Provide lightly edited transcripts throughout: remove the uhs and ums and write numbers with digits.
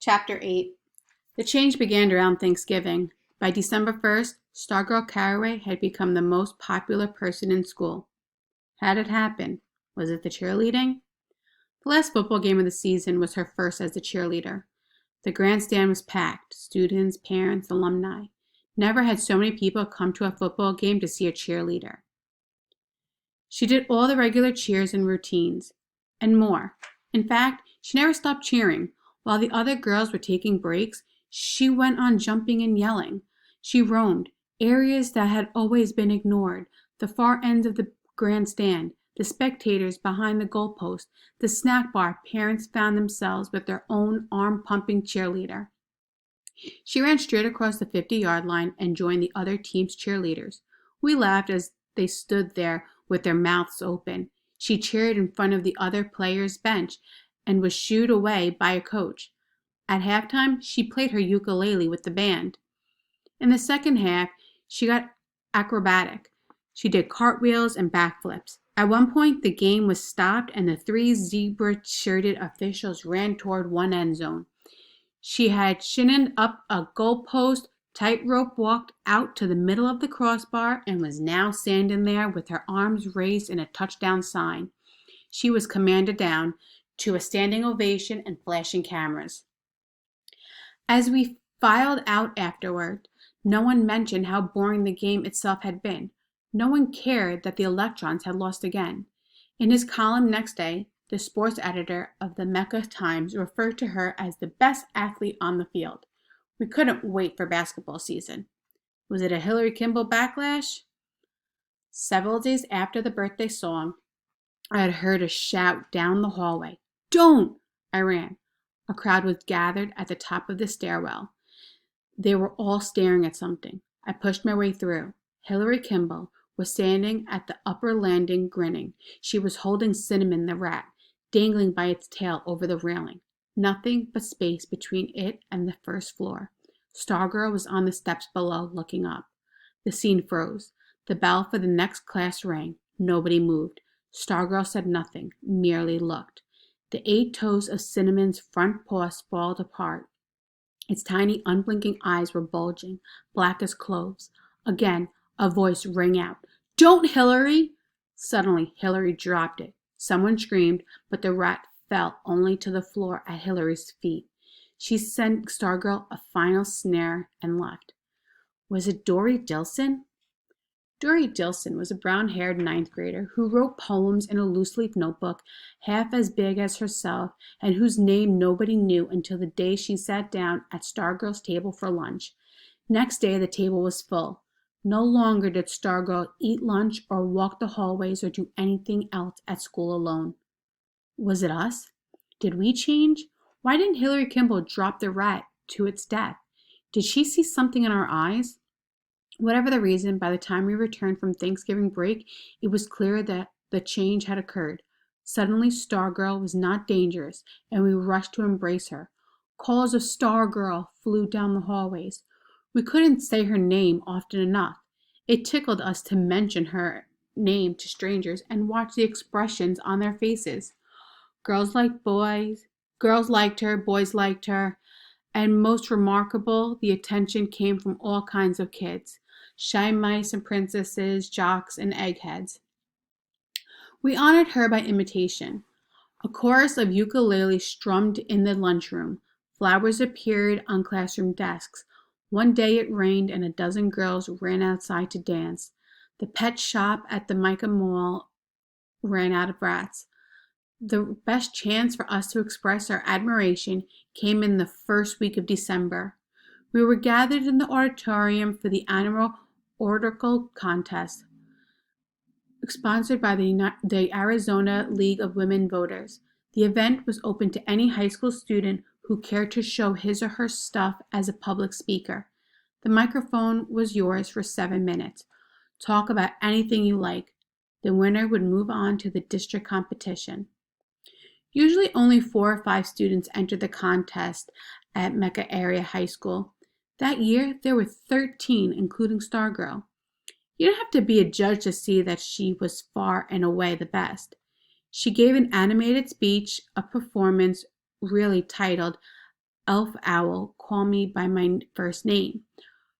Chapter 8. The change began around Thanksgiving. By December 1st, Stargirl Caraway had become the most popular person in school. How did it happen? Was it the cheerleading? The last football game of the season was her first as a cheerleader. The grandstand was packed, students, parents, alumni. Never had so many people come to a football game to see a cheerleader. She did all the regular cheers and routines, and more. In fact, she never stopped cheering. While the other girls were taking breaks, she went on jumping and yelling. She roamed areas that had always been ignored, the far ends of the grandstand, the spectators behind the goalpost, the snack bar. Parents found themselves with their own arm-pumping cheerleader. She ran straight across the 50-yard line and joined the other team's cheerleaders. We laughed as they stood there with their mouths open. She cheered in front of the other players' bench and was shooed away by a coach. At halftime, she played her ukulele with the band. In the second half, she got acrobatic. She did cartwheels and backflips. At one point, the game was stopped and the three zebra-shirted officials ran toward one end zone. She had shinned up a goalpost, tightrope walked out to the middle of the crossbar, and was now standing there with her arms raised in a touchdown sign. She was commanded down to a standing ovation and flashing cameras. As we filed out afterward, no one mentioned how boring the game itself had been. No one cared that the Electrons had lost again. In his column next day, the sports editor of the Mecca Times referred to her as the best athlete on the field. We couldn't wait for basketball season. Was it a Hillary Kimball backlash? Several days after the birthday song, I had heard a shout down the hallway. "Don't!" I ran. A crowd was gathered at the top of the stairwell. They were all staring at something. I pushed my way through. Hillary Kimball was standing at the upper landing grinning. She was holding Cinnamon the rat, dangling by its tail over the railing. Nothing but space between it and the first floor. Stargirl was on the steps below, looking up. The scene froze. The bell for the next class rang. Nobody moved. Stargirl said nothing, merely looked. The 8 toes of Cinnamon's front paws sprawled apart. Its tiny, unblinking eyes were bulging, black as cloves. Again, a voice rang out. "Don't, Hillary!" Suddenly, Hillary dropped it. Someone screamed, but the rat fell only to the floor at Hillary's feet. She sent Stargirl a final snare and left. Was it Dory Dilson? Dory Dilson was a brown-haired 9th grader who wrote poems in a loose-leaf notebook half as big as herself and whose name nobody knew until the day she sat down at Stargirl's table for lunch. Next day, the table was full. No longer did Stargirl eat lunch or walk the hallways or do anything else at school alone. Was it us? Did we change? Why didn't Hillary Kimball drop the rat to its death? Did she see something in our eyes? Whatever the reason, by the time we returned from Thanksgiving break, it was clear that the change had occurred. Suddenly, Stargirl was not dangerous, and we rushed to embrace her. Calls of "Stargirl" flew down the hallways. We couldn't say her name often enough. It tickled us to mention her name to strangers and watch the expressions on their faces. Girls liked her, boys liked her, and most remarkable, the attention came from all kinds of kids. Shy mice and princesses, jocks and eggheads. We honored her by imitation. A chorus of ukuleles strummed in the lunchroom. Flowers appeared on classroom desks. One day it rained and a dozen girls ran outside to dance. The pet shop at the Micah Mall ran out of rats. The best chance for us to express our admiration came in the first week of December. We were gathered in the auditorium for the annual oracle contest, sponsored by the Arizona League of Women Voters. The event was open to any high school student who cared to show his or her stuff as a public speaker. The microphone was yours for 7 minutes. Talk about anything you like. The winner would move on to the district competition. Usually only 4 or 5 students entered the contest at Mecca Area High School. That year, there were 13, including Stargirl. You didn't have to be a judge to see that she was far and away the best. She gave an animated speech, a performance really titled elf owl call me by my first name.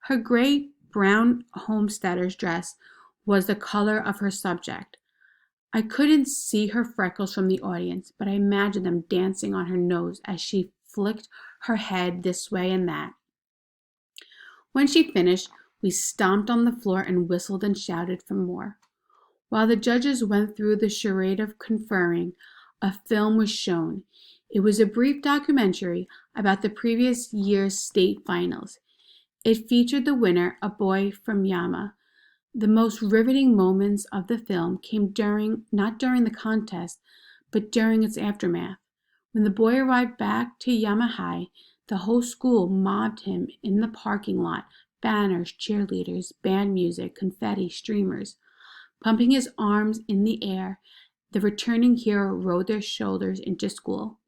Her gray-brown homesteader's dress was the color of her subject. I couldn't see her freckles from the audience, but I imagined them dancing on her nose as she flicked her head this way and that. When she finished, we stomped on the floor and whistled and shouted for more. While the judges went through the charade of conferring, a film was shown. It was a brief documentary about the previous year's state finals. It featured the winner, a boy from Yama. The most riveting moments of the film came not during the contest, but during its aftermath. When the boy arrived back to Yama High, the whole school mobbed him in the parking lot, banners, cheerleaders, band music, confetti, streamers. Pumping his arms in the air, the returning hero rode their shoulders into school.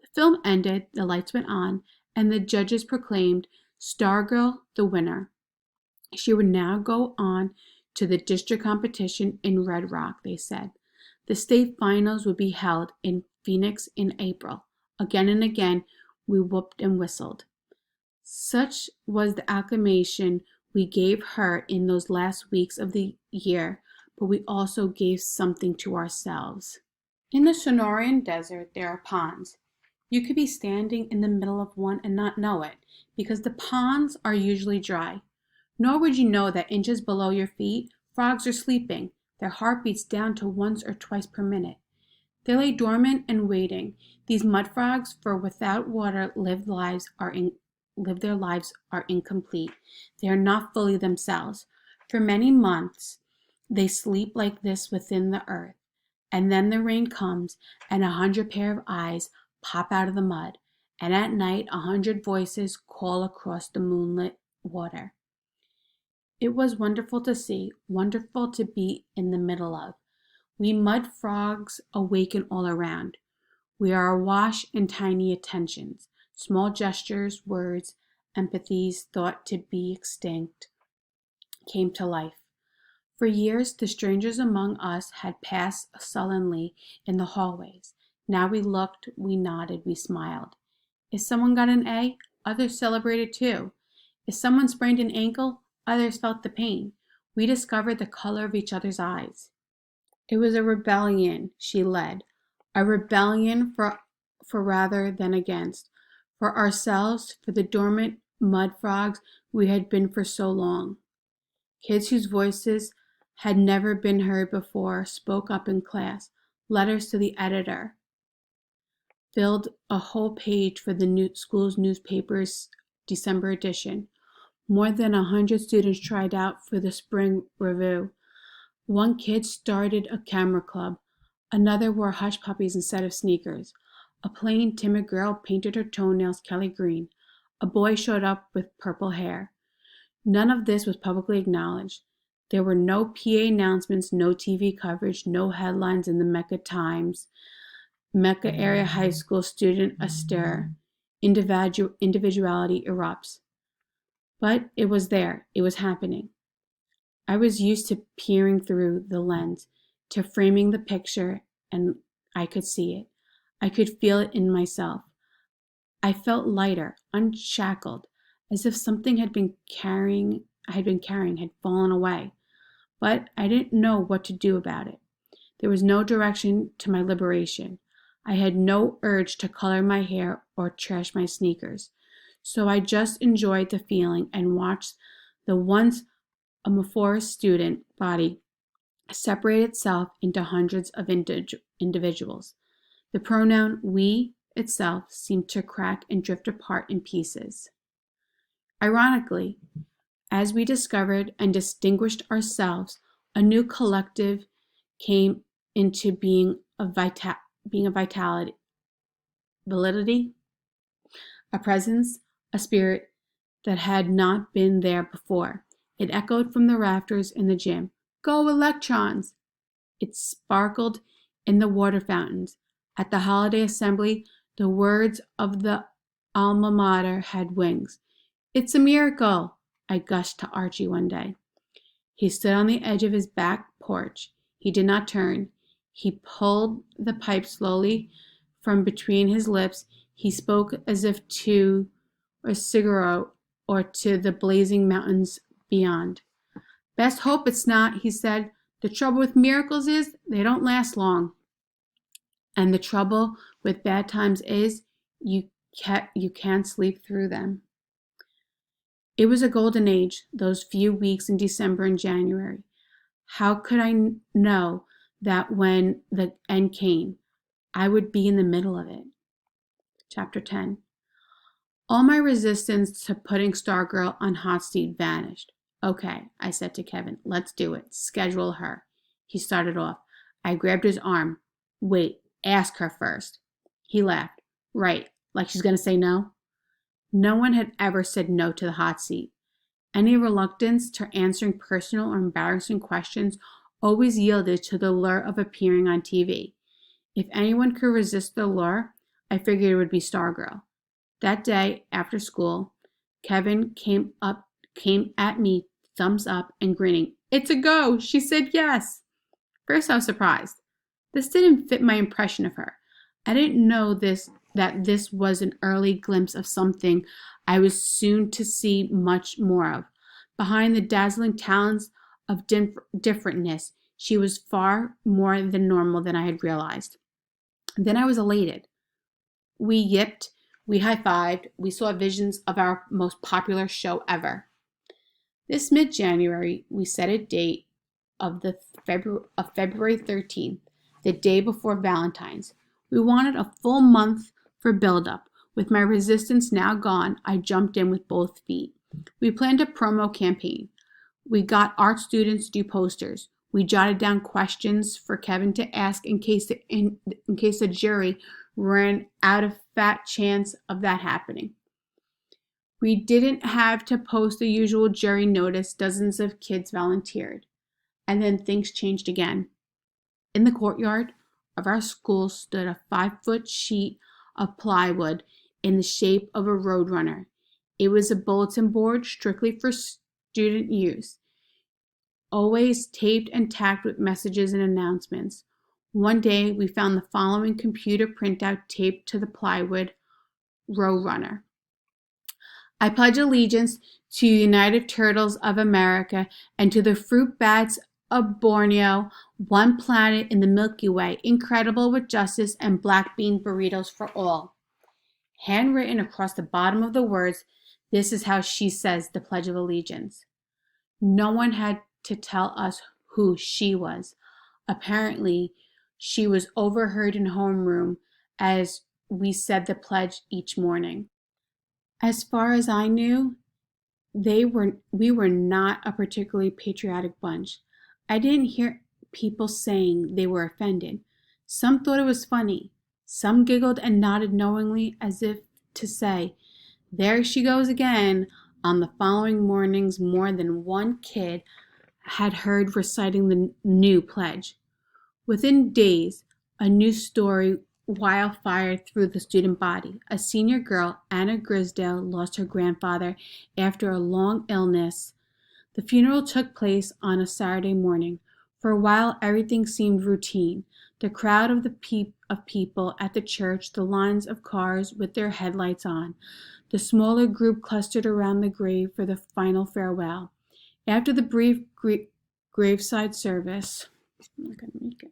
The film ended, the lights went on, and the judges proclaimed Stargirl the winner. She would now go on to the district competition in Red Rock, they said. The state finals would be held in Phoenix in April. Again and again, we whooped and whistled. Such was the acclamation we gave her in those last weeks of the year, but we also gave something to ourselves. In the Sonoran Desert, there are ponds. You could be standing in the middle of one and not know it, because the ponds are usually dry. Nor would you know that inches below your feet, frogs are sleeping, their heartbeats down to once or twice per minute. They lay dormant and waiting. These mud frogs, for without water, live their lives are incomplete. They are not fully themselves. For many months, they sleep like this within the earth. And then the rain comes, and 100 pair of eyes pop out of the mud. And at night, 100 voices call across the moonlit water. It was wonderful to see, wonderful to be in the middle of. We mud frogs awaken all around. We are awash in tiny attentions, small gestures, words, empathies thought to be extinct, came to life. For years, the strangers among us had passed sullenly in the hallways. Now we looked, we nodded, we smiled. If someone got an A, others celebrated too. If someone sprained an ankle, others felt the pain. We discovered the color of each other's eyes. It was a rebellion she led, a rebellion for rather than against, for ourselves, for the dormant mud frogs we had been for so long. Kids whose voices had never been heard before spoke up in class. Letters to the editor filled a whole page for the school's newspaper's December edition. More than 100 students tried out for the spring review. One kid started a camera club. Another wore hush puppies instead of sneakers. A plain, timid girl painted her toenails Kelly green. A boy showed up with purple hair. None of this was publicly acknowledged. There were no PA announcements, no TV coverage, no headlines in the Mecca Times. Mecca area high school student astir. Individuality erupts. But it was there. It was happening. I was used to peering through the lens, to framing the picture, and I could see it. I could feel it in myself. I felt lighter, unshackled, as if something I had been carrying had fallen away. But I didn't know what to do about it. There was no direction to my liberation. I had no urge to color my hair or trash my sneakers. So I just enjoyed the feeling and watched the once amorphous student body separate itself into hundreds of individuals. The pronoun we itself seemed to crack and drift apart in pieces. Ironically, as we discovered and distinguished ourselves, a new collective came into being, a vitality, validity, a presence, a spirit that had not been there before. It echoed from the rafters in the gym. Go electrons! It sparkled in the water fountains. At the holiday assembly, the words of the alma mater had wings. It's a miracle, I gushed to Archie one day. He stood on the edge of his back porch. He did not turn. He pulled the pipe slowly from between his lips. He spoke as if to a cigarette or to the blazing mountains beyond. Best hope it's not, he said. The trouble with miracles is they don't last long. And the trouble with bad times is you can't sleep through them. It was a golden age, those few weeks in December and January. How could I know that when the end came, I would be in the middle of it? Chapter 10. All my resistance to putting Stargirl on hot seat vanished. Okay, I said to Kevin, let's do it. Schedule her. He started off. I grabbed his arm. Wait, ask her first. He laughed. Right, like she's going to say no? No one had ever said no to the hot seat. Any reluctance to answering personal or embarrassing questions always yielded to the lure of appearing on TV. If anyone could resist the lure, I figured it would be Stargirl. That day, after school, Kevin came at me, thumbs up and grinning. It's a go! She said yes! First, I was surprised. This didn't fit my impression of her. I didn't know that this was an early glimpse of something I was soon to see much more of. Behind the dazzling talents of differentness, she was far more than normal than I had realized. Then I was elated. We yipped, we high-fived, we saw visions of our most popular show ever. This mid-January, we set a date of February 13th, the day before Valentine's. We wanted a full month for build-up. With my resistance now gone, I jumped in with both feet. We planned a promo campaign. We got art students to do posters. We jotted down questions for Kevin to ask in case the jury ran out of fat chance of that happening. We didn't have to post the usual jury notice. Dozens of kids volunteered. And then things changed again. In the courtyard of our school stood a 5-foot sheet of plywood in the shape of a roadrunner. It was a bulletin board strictly for student use, always taped and tacked with messages and announcements. One day, we found the following computer printout taped to the plywood roadrunner. I pledge allegiance to the United Turtles of America and to the fruit bats of Borneo, one planet in the Milky Way, incredible with justice and black bean burritos for all. Handwritten across the bottom of the words, this is how she says the Pledge of Allegiance. No one had to tell us who she was. Apparently, she was overheard in homeroom as we said the pledge each morning. As far as I knew, we were not a particularly patriotic bunch. I didn't hear people saying they were offended. Some thought it was funny. Some giggled and nodded knowingly as if to say, there she goes again. On the following mornings, more than one kid had heard reciting the new pledge. Within days, a new story wildfired through the student body. A senior girl, Anna Grisdale, lost her grandfather after a long illness. The funeral took place on a Saturday morning. For a while, everything seemed routine. The crowd of people at the church, the lines of cars with their headlights on. The smaller group clustered around the grave for the final farewell. After the brief graveside service, I'm not going to make it.